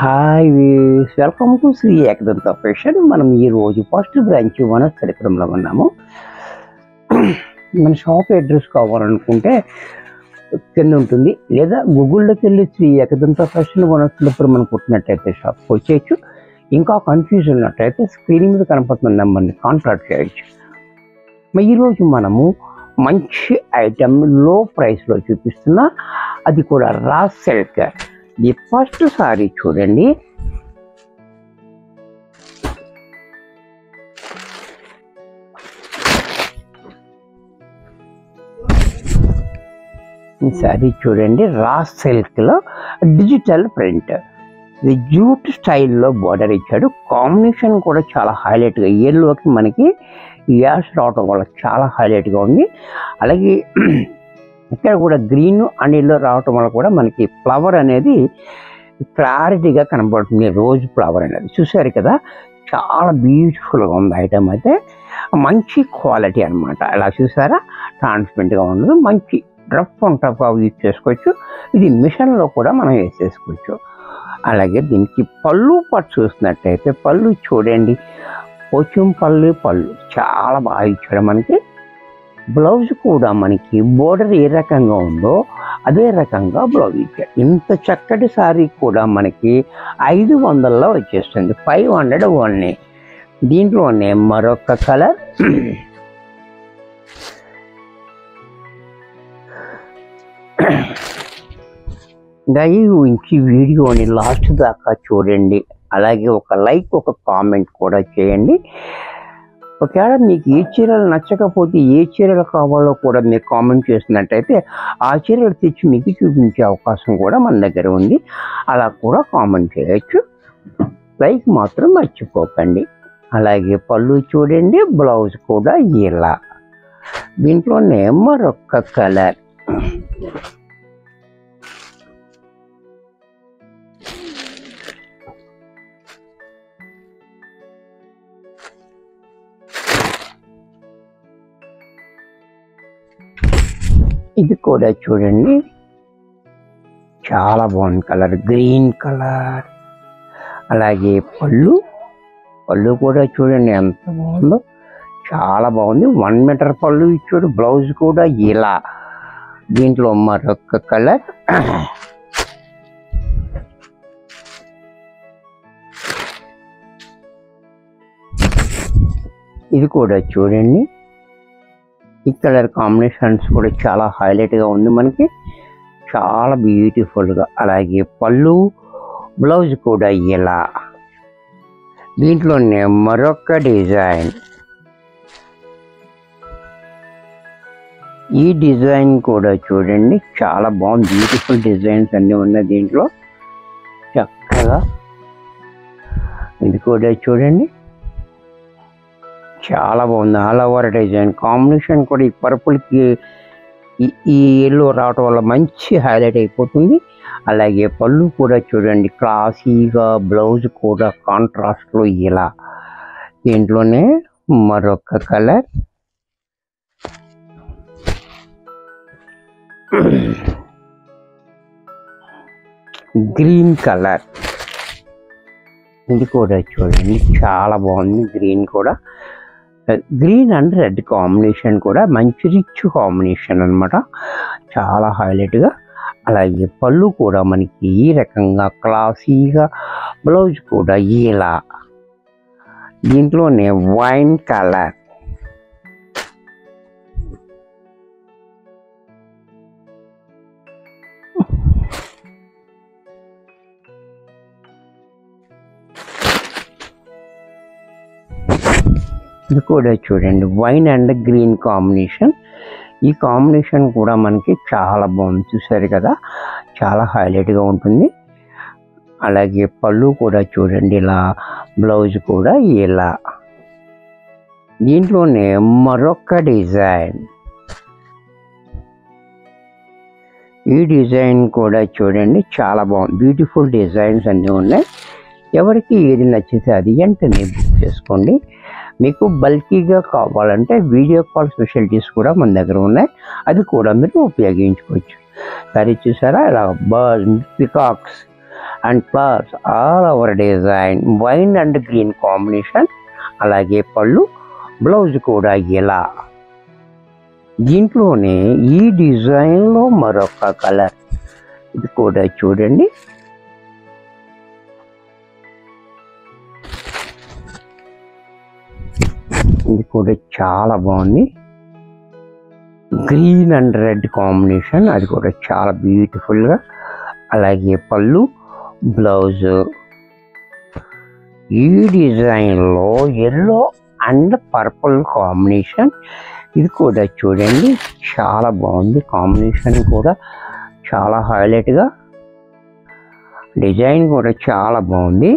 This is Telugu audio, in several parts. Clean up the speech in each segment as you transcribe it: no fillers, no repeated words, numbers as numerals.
హాయ్ వీస్ welcome to Shri Ekadanta Fashion. మనం ఈరోజు ఫస్ట్ బ్రాంచ్ వనస్థలిపురంలో ఉన్నాము. మన షాప్ అడ్రస్ కావాలనుకుంటే కింద ఉంటుంది, లేదా గూగుల్లోకి వెళ్ళి శ్రీ ఏకదంత ఫ్యాషన్ వనస్థలిపురం అని కొట్టినట్టయితే షాప్కి వచ్చేయచ్చు. ఇంకా కన్ఫ్యూజన్ ఉన్నట్టయితే స్క్రీన్ మీద కనపడుతున్న నెంబర్ని కాంటాక్ట్ చేయొచ్చు. ఈరోజు మనము మంచి ఐటమ్ లో ప్రైస్లో చూపిస్తున్నా, అది కూడా రా సిల్క్. ఈ ఫస్ట్ సారీ చూడండి, ఈ సారీ చూడండి, రా సిల్క్ లో డిజిటల్ ప్రింట్, ఇది జూట్ స్టైల్లో బార్డర్ ఇచ్చాడు. కాంబినేషన్ కూడా చాలా హైలైట్గా, ఎల్లోకి మనకి యాష్ రావటం వల్ల చాలా హైలైట్గా ఉంది. అలాగే ఇక్కడ కూడా గ్రీన్ అండ్ ఎల్లో రావటం వల్ల కూడా మనకి ఫ్లవర్ అనేది క్లారిటీగా కనబడుతుంది. రోజ్ ఫ్లవర్ అనేది చూసారు కదా, చాలా బ్యూటిఫుల్గా ఉంది ఐటమ్. అయితే మంచి క్వాలిటీ అనమాట. అలా చూసారా, ట్రాన్స్పరెంట్గా ఉండదు, మంచి రఫ్ అండ్ టఫ్గా యూజ్ చేసుకోవచ్చు. ఇది మిషన్లో కూడా మనం వేసేసుకోవచ్చు. అలాగే దీనికి పళ్ళు పట్టు చూసినట్టయితే పళ్ళు చూడండి, కొంచెం పళ్ళు చాలా బాగా ఇచ్చాడు మనకి. బ్లౌజ్ కూడా మనకి బోర్డర్ ఏ రకంగా ఉందో అదే రకంగా బ్లౌజ్ ఇచ్చాడు. ఇంత చక్కటి సారీ కూడా మనకి 500లో వచ్చేస్తుంది, 500 ఓన్లీ. దీంట్లోనే మరొక కలర్, దయవుంచి వీడియోని లాస్ట్ దాకా చూడండి. అలాగే ఒక లైక్, ఒక కామెంట్ కూడా చేయండి. ఒకవేళ మీకు ఏ చీరలు నచ్చకపోతే ఏ చీరలు కావాలో కూడా మీరు కామెంట్ చేసినట్టయితే ఆ చీరలు తెచ్చి మీకు చూపించే అవకాశం కూడా మన దగ్గర ఉంది. అలా కూడా కామెంట్ చేయొచ్చు. లైక్ మాత్రం మర్చిపోకండి. అలాగే పళ్ళు చూడండి, బ్లౌజ్ కూడా ఇలా. దీంట్లోనే మరొక కలర్, ఇది కూడా చూడండి, చాలా బాగుంది కలర్, గ్రీన్ కలర్. అలాగే పళ్ళు కూడా చూడండి ఎంత బాగుందో, చాలా బాగుంది. 1 మీటర్ పళ్ళు ఇచ్చాడు. బ్లౌజ్ కూడా ఇలా. దీంట్లో మరొక కలర్, ఇది కూడా చూడండి, ఈ కలర్ కాంబినేషన్స్ కూడా చాలా హైలైట్గా ఉంది మనకి, చాలా బ్యూటిఫుల్గా. అలాగే పళ్ళు బ్లౌజ్ కూడా ఇలా. దీంట్లోనే మరొక డిజైన్, ఈ డిజైన్ కూడా చూడండి చాలా బాగుంది. బ్యూటిఫుల్ డిజైన్స్ అన్నీ ఉన్నాయి దీంట్లో చక్కగా. ఇది కూడా చూడండి చాలా బాగుంది. ఆల్ ఓవర్ డిజైన్ కాంబినేషన్ కూడా ఈ పర్పుల్కి ఈ ఎల్లో రావటం వల్ల మంచి హైలైట్ అయిపోతుంది. అలాగే పళ్ళు కూడా చూడండి క్లాసీగా, బ్లౌజ్ కూడా కాంట్రాస్ట్లో ఇలా. దీంట్లోనే మరొక కలర్, గ్రీన్ కలర్. ఇది కూడా చూడండి చాలా బాగుంది. గ్రీన్ కూడా, గ్రీన్ అండ్ రెడ్ కాంబినేషన్ కూడా మంచి రిచ్ కాంబినేషన్ అనమాట, చాలా హైలైట్గా. అలాగే పళ్ళు కూడా మనకి ఈ రకంగా క్లాసీగా, బ్లౌజ్ కూడా ఇలా. దీంట్లోనే వైన్ కలర్, ఇది కూడా చూడండి వైన్ అండ్ గ్రీన్ కాంబినేషన్. ఈ కాంబినేషన్ కూడా మనకి చాలా బాగుంది, చూసారు కదా, చాలా హైలైట్గా ఉంటుంది. అలాగే పళ్ళు కూడా చూడండి ఇలా, బ్లౌజ్ కూడా ఇలా. దీంట్లోనే మరొక డిజైన్, ఈ డిజైన్ కూడా చూడండి చాలా బాగుంది. బ్యూటిఫుల్ డిజైన్స్ అన్నీ ఉన్నాయి. ఎవరికి ఏది నచ్చితే అది వెంటనే బుక్ చేసుకోండి. మీకు బల్కీగా కావాలంటే వీడియో కాల్ ఫెసిలిటీస్ కూడా మన దగ్గర ఉన్నాయి, అది కూడా మీరు ఉపయోగించుకోవచ్చు. సరే చూసారా, ఇలా bird, peacocks and plus all over design wine and green combination. అలాగే పళ్ళు, బ్లౌజ్ కూడా ఇలా. దీంట్లోనే ఈ డిజైన్లో మరొక కలర్, ఇది కూడా చూడండి. ఇది కూడా చాలా బాగుంది. గ్రీన్ అండ్ రెడ్ కాంబినేషన్, అది కూడా చాలా బ్యూటిఫుల్గా. అలాగే పళ్ళు, బ్లౌజ్. ఈ డిజైన్లో ఎల్లో అండ్ పర్పుల్ కాంబినేషన్, ఇది కూడా చూడండి చాలా బాగుంది. కాంబినేషన్ కూడా చాలా హైలైట్గా, డిజైన్ కూడా చాలా బాగుంది.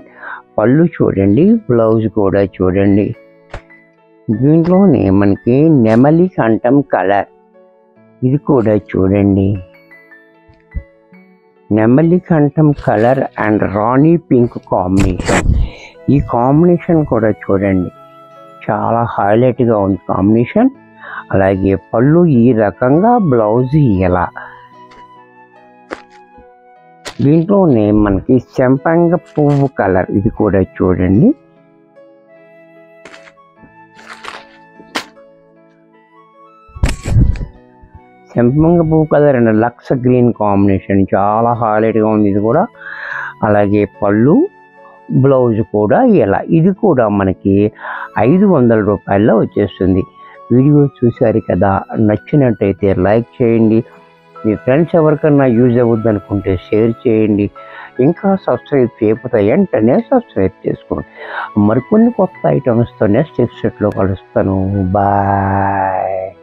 పళ్ళు చూడండి, బ్లౌజ్ కూడా చూడండి. దీంట్లోనే మనకి నెమలి కంఠం కలర్, ఇది కూడా చూడండి. నెమలి కంఠం colour and Rani pink combination, ఈ కాంబినేషన్ కూడా చూడండి చాలా హైలైట్గా ఉంది కాంబినేషన్. అలాగే పళ్ళు ఈ రకంగా, బ్లౌజ్ ఇలా. దీంట్లోనే మనకి చెంపంగ పువ్వు కలర్, ఇది కూడా చూడండి. చెంపంగ పువ్వు కలర్ అండ్ లక్స్ గ్రీన్ కాంబినేషన్ చాలా హైలైట్గా ఉంది ఇది కూడా. అలాగే పళ్ళు, బ్లౌజ్ కూడా ఇలా. ఇది కూడా మనకి 500 రూపాయల్లో వచ్చేస్తుంది. వీడియో చూశారు కదా, నచ్చినట్టయితే లైక్ చేయండి. మీ ఫ్రెండ్స్ ఎవరికన్నా యూజ్ అవుద్ది అనుకుంటే షేర్ చేయండి. ఇంకా సబ్స్క్రైబ్ చేయకపోతే వెంటనే సబ్స్క్రైబ్ చేసుకోండి. మరికొన్ని కొత్త ఐటమ్స్తో నెక్స్ట్ ఎపిసోడ్లో కలుస్తాను. బాయ్.